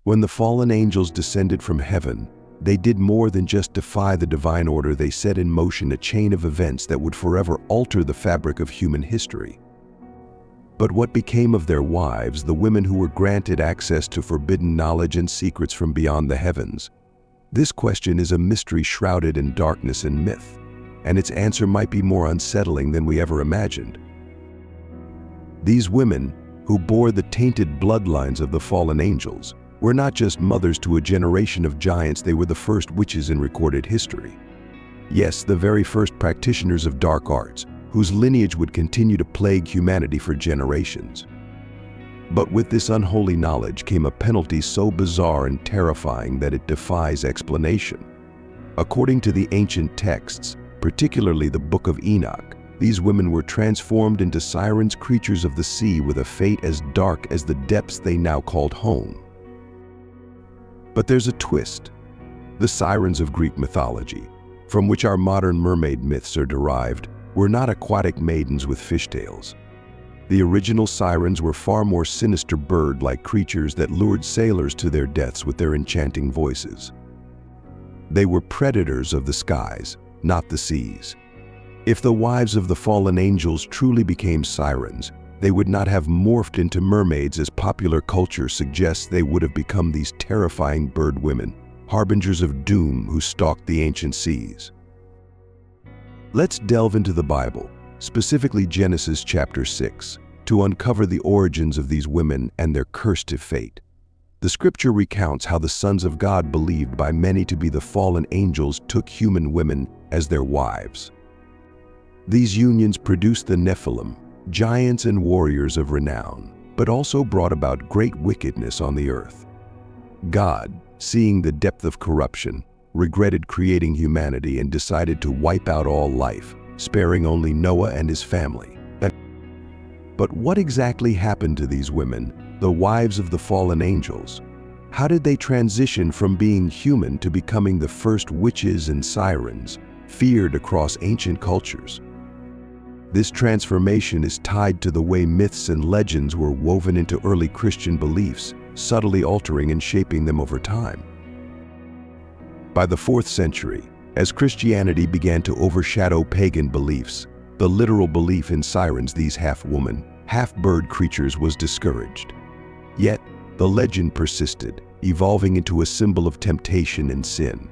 When the fallen angels descended from heaven, they did more than just defy the divine order. They set in motion a chain of events that would forever alter the fabric of human history. But what became of their wives, the women who were granted access to forbidden knowledge and secrets from beyond the heavens? This question is a mystery shrouded in darkness and myth, and its answer might be more unsettling than we ever imagined. These women, who bore the tainted bloodlines of the fallen angels, were not just mothers to a generation of giants. They were the first witches in recorded history. Yes, the very first practitioners of dark arts, whose lineage would continue to plague humanity for generations. But with this unholy knowledge came a penalty so bizarre and terrifying that it defies explanation. According to the ancient texts, particularly the Book of Enoch, these women were transformed into sirens, creatures of the sea with a fate as dark as the depths they now called home. But there's a twist. The sirens of Greek mythology, from which our modern mermaid myths are derived, were not aquatic maidens with fishtails. The original sirens were far more sinister bird-like creatures that lured sailors to their deaths with their enchanting voices. They were predators of the skies, not the seas. If the wives of the fallen angels truly became sirens, they would not have morphed into mermaids as popular culture suggests. They would have become these terrifying bird women, harbingers of doom who stalked the ancient seas. Let's delve into the Bible, specifically Genesis chapter 6, to uncover the origins of these women and their cursed fate. The scripture recounts how the sons of God, believed by many to be the fallen angels, took human women as their wives. These unions produced the Nephilim, giants and warriors of renown, but also brought about great wickedness on the earth. God, seeing the depth of corruption, regretted creating humanity and decided to wipe out all life, sparing only Noah and his family. But what exactly happened to these women, the wives of the fallen angels? How did they transition from being human to becoming the first witches and sirens, feared across ancient cultures? This transformation is tied to the way myths and legends were woven into early Christian beliefs, subtly altering and shaping them over time. By the 4th century, as Christianity began to overshadow pagan beliefs, the literal belief in sirens, these half-woman, half-bird creatures, was discouraged. Yet, the legend persisted, evolving into a symbol of temptation and sin.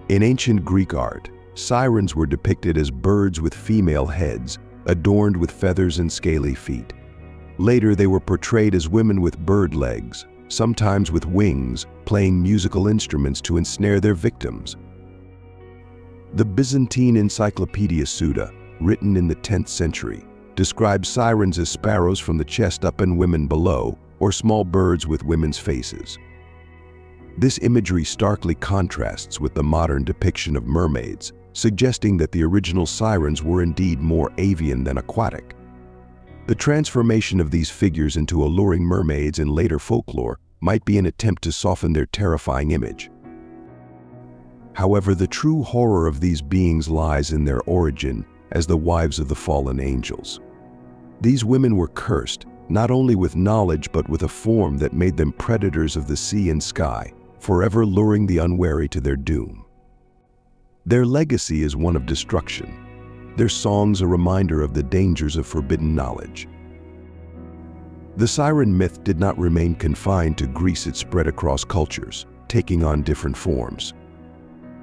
In ancient Greek art, sirens were depicted as birds with female heads, adorned with feathers and scaly feet. Later, they were portrayed as women with bird legs, sometimes with wings, playing musical instruments to ensnare their victims. The Byzantine Encyclopedia Suda, written in the 10th century, describes sirens as sparrows from the chest up and women below, or small birds with women's faces. This imagery starkly contrasts with the modern depiction of mermaids, suggesting that the original sirens were indeed more avian than aquatic. The transformation of these figures into alluring mermaids in later folklore might be an attempt to soften their terrifying image. However, the true horror of these beings lies in their origin as the wives of the fallen angels. These women were cursed, not only with knowledge but with a form that made them predators of the sea and sky, forever luring the unwary to their doom. Their legacy is one of destruction, their songs a reminder of the dangers of forbidden knowledge. The siren myth did not remain confined to Greece. It spread across cultures, taking on different forms.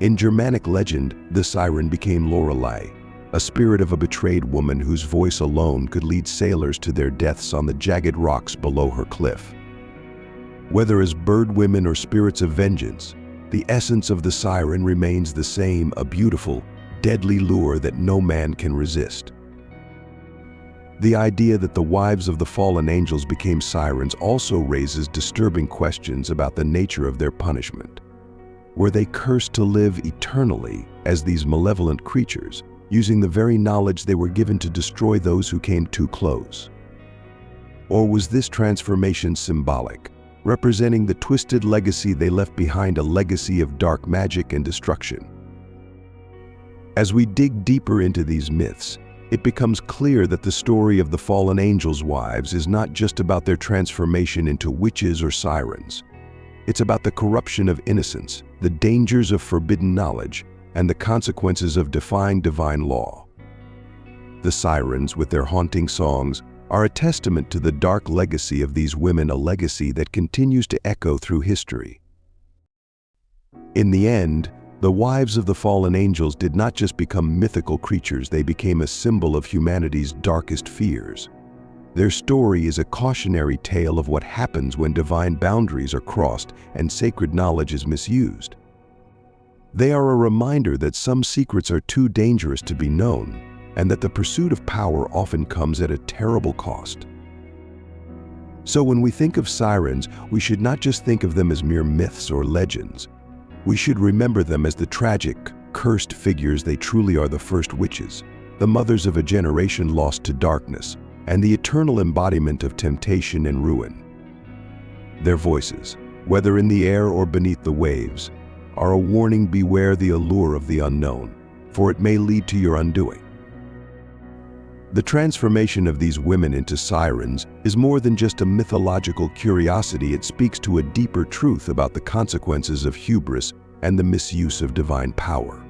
In Germanic legend, the siren became Lorelei, a spirit of a betrayed woman whose voice alone could lead sailors to their deaths on the jagged rocks below her cliff. Whether as bird women or spirits of vengeance, the essence of the siren remains the same, a beautiful, deadly lure that no man can resist. The idea that the wives of the fallen angels became sirens also raises disturbing questions about the nature of their punishment. Were they cursed to live eternally as these malevolent creatures, using the very knowledge they were given to destroy those who came too close? Or was this transformation symbolic, representing the twisted legacy they left behind, a legacy of dark magic and destruction? As we dig deeper into these myths, it becomes clear that the story of the fallen angels' wives is not just about their transformation into witches or sirens. It's about the corruption of innocence, the dangers of forbidden knowledge, and the consequences of defying divine law. The sirens, with their haunting songs, are a testament to the dark legacy of these women, a legacy that continues to echo through history. In the end, the wives of the fallen angels did not just become mythical creatures, they became a symbol of humanity's darkest fears. Their story is a cautionary tale of what happens when divine boundaries are crossed and sacred knowledge is misused. They are a reminder that some secrets are too dangerous to be known, and that the pursuit of power often comes at a terrible cost. So when we think of sirens, we should not just think of them as mere myths or legends. We should remember them as the tragic, cursed figures they truly are: the first witches, the mothers of a generation lost to darkness, and the eternal embodiment of temptation and ruin. Their voices, whether in the air or beneath the waves, are a warning: beware the allure of the unknown, for it may lead to your undoing. The transformation of these women into sirens is more than just a mythological curiosity. It speaks to a deeper truth about the consequences of hubris and the misuse of divine power.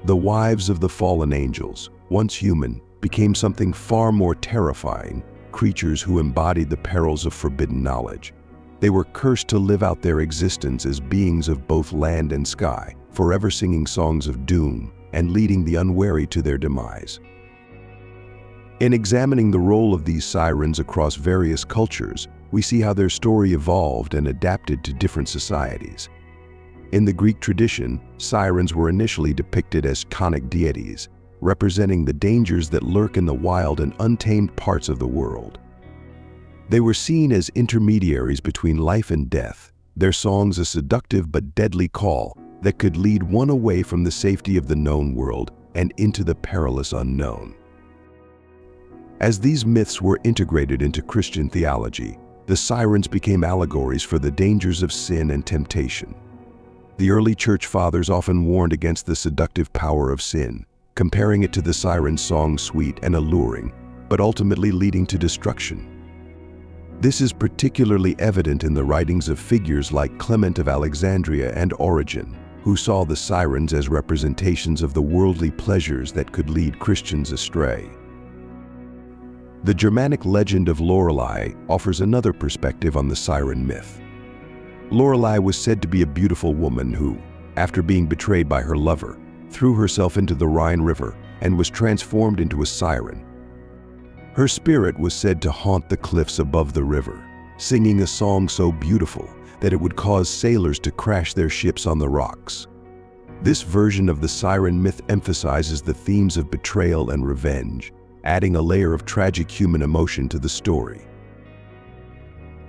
The wives of the fallen angels, once human, became something far more terrifying: creatures who embodied the perils of forbidden knowledge. They were cursed to live out their existence as beings of both land and sky, forever singing songs of doom and leading the unwary to their demise. In examining the role of these sirens across various cultures, we see how their story evolved and adapted to different societies. In the Greek tradition, sirens were initially depicted as chthonic deities, representing the dangers that lurk in the wild and untamed parts of the world. They were seen as intermediaries between life and death, their songs a seductive but deadly call that could lead one away from the safety of the known world and into the perilous unknown. As these myths were integrated into Christian theology, the sirens became allegories for the dangers of sin and temptation. The early church fathers often warned against the seductive power of sin, comparing it to the siren's song, sweet and alluring, but ultimately leading to destruction. This is particularly evident in the writings of figures like Clement of Alexandria and Origen, who saw the sirens as representations of the worldly pleasures that could lead Christians astray. The Germanic legend of Lorelei offers another perspective on the siren myth. Lorelei was said to be a beautiful woman who, after being betrayed by her lover, threw herself into the Rhine River and was transformed into a siren. Her spirit was said to haunt the cliffs above the river, singing a song so beautiful that it would cause sailors to crash their ships on the rocks. This version of the siren myth emphasizes the themes of betrayal and revenge, adding a layer of tragic human emotion to the story.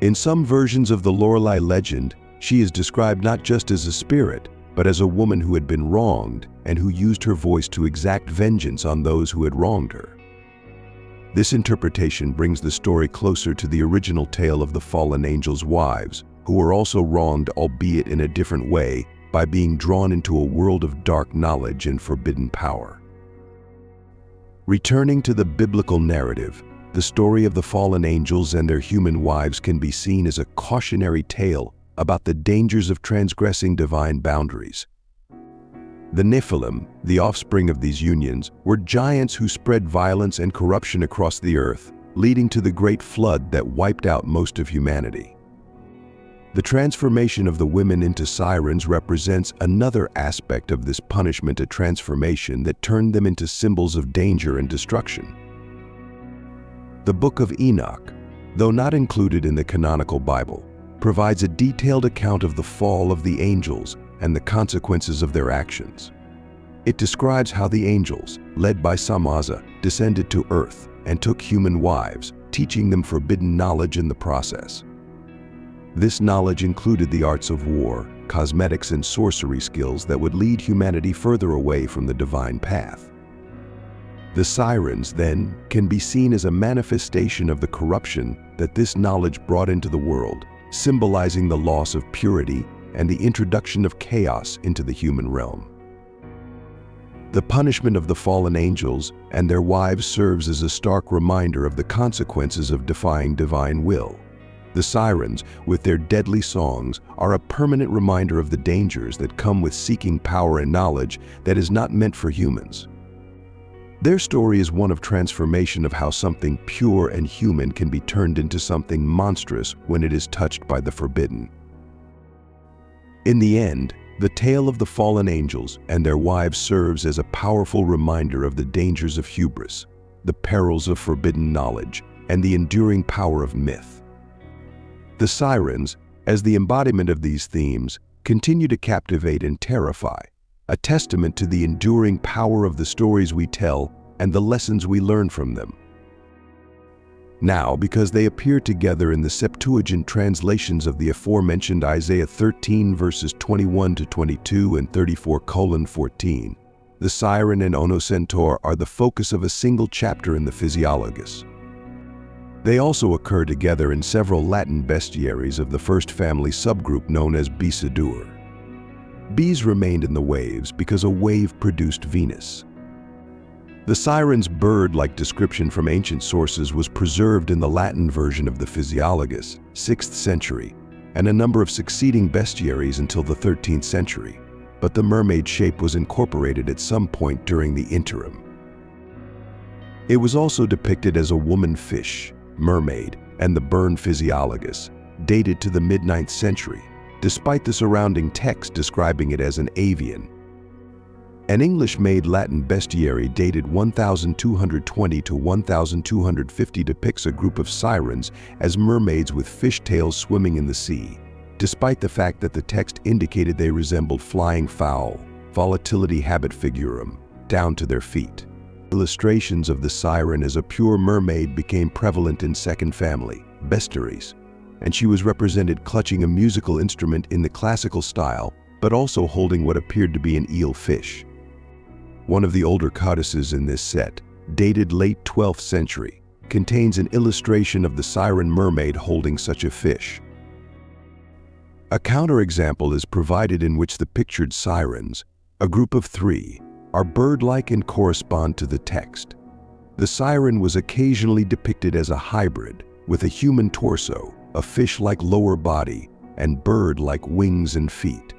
In some versions of the Lorelei legend, she is described not just as a spirit, but as a woman who had been wronged and who used her voice to exact vengeance on those who had wronged her. This interpretation brings the story closer to the original tale of the fallen angels' wives, who were also wronged, albeit in a different way, by being drawn into a world of dark knowledge and forbidden power. Returning to the biblical narrative, the story of the fallen angels and their human wives can be seen as a cautionary tale about the dangers of transgressing divine boundaries. The Nephilim, the offspring of these unions, were giants who spread violence and corruption across the earth, leading to the Great Flood that wiped out most of humanity. The transformation of the women into sirens represents another aspect of this punishment, a transformation that turned them into symbols of danger and destruction. The Book of Enoch, though not included in the canonical Bible, provides a detailed account of the fall of the angels and the consequences of their actions. It describes how the angels, led by Samaza, descended to earth and took human wives, teaching them forbidden knowledge in the process. This knowledge included the arts of war, cosmetics, and sorcery skills that would lead humanity further away from the divine path. The sirens, then, can be seen as a manifestation of the corruption that this knowledge brought into the world, symbolizing the loss of purity and the introduction of chaos into the human realm. The punishment of the fallen angels and their wives serves as a stark reminder of the consequences of defying divine will. The sirens, with their deadly songs, are a permanent reminder of the dangers that come with seeking power and knowledge that is not meant for humans. Their story is one of transformation of how something pure and human can be turned into something monstrous when it is touched by the forbidden. In the end, the tale of the fallen angels and their wives serves as a powerful reminder of the dangers of hubris, the perils of forbidden knowledge, and the enduring power of myth. The sirens, as the embodiment of these themes, continue to captivate and terrify, a testament to the enduring power of the stories we tell and the lessons we learn from them. Now, because they appear together in the Septuagint translations of the aforementioned Isaiah 13 verses 21 to 22 and 34:14, the siren and onocentaur are the focus of a single chapter in the Physiologus. They also occur together in several Latin bestiaries of the first family subgroup known as Bisidur. Bees remained in the waves because a wave produced Venus. The siren's bird-like description from ancient sources was preserved in the Latin version of the Physiologus, 6th century, and a number of succeeding bestiaries until the 13th century, but the mermaid shape was incorporated at some point during the interim. It was also depicted as a woman fish, mermaid, and the Bern Physiologus, dated to the mid-9th century, despite the surrounding text describing it as an avian. An English-made Latin bestiary dated 1220 to 1250 depicts a group of sirens as mermaids with fish tails swimming in the sea, despite the fact that the text indicated they resembled flying fowl, volatility habet figurum, down to their feet. Illustrations of the siren as a pure mermaid became prevalent in second family, bestiaries, and she was represented clutching a musical instrument in the classical style, but also holding what appeared to be an eel fish. One of the older codices in this set, dated late 12th century, contains an illustration of the siren mermaid holding such a fish. A counterexample is provided in which the pictured sirens, a group of 3, are bird-like and correspond to the text. The siren was occasionally depicted as a hybrid, with a human torso, a fish-like lower body, and bird-like wings and feet.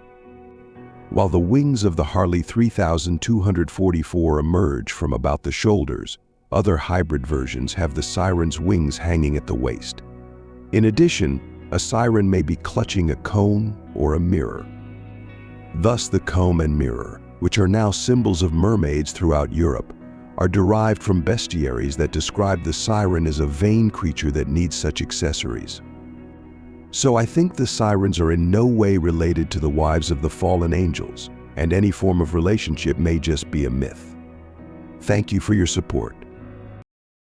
While the wings of the Harley 3244 emerge from about the shoulders, other hybrid versions have the siren's wings hanging at the waist. In addition, a siren may be clutching a comb or a mirror. Thus, the comb and mirror, which are now symbols of mermaids throughout Europe, are derived from bestiaries that describe the siren as a vain creature that needs such accessories. So I think the sirens are in no way related to the wives of the fallen angels, and any form of relationship may just be a myth. Thank you for your support.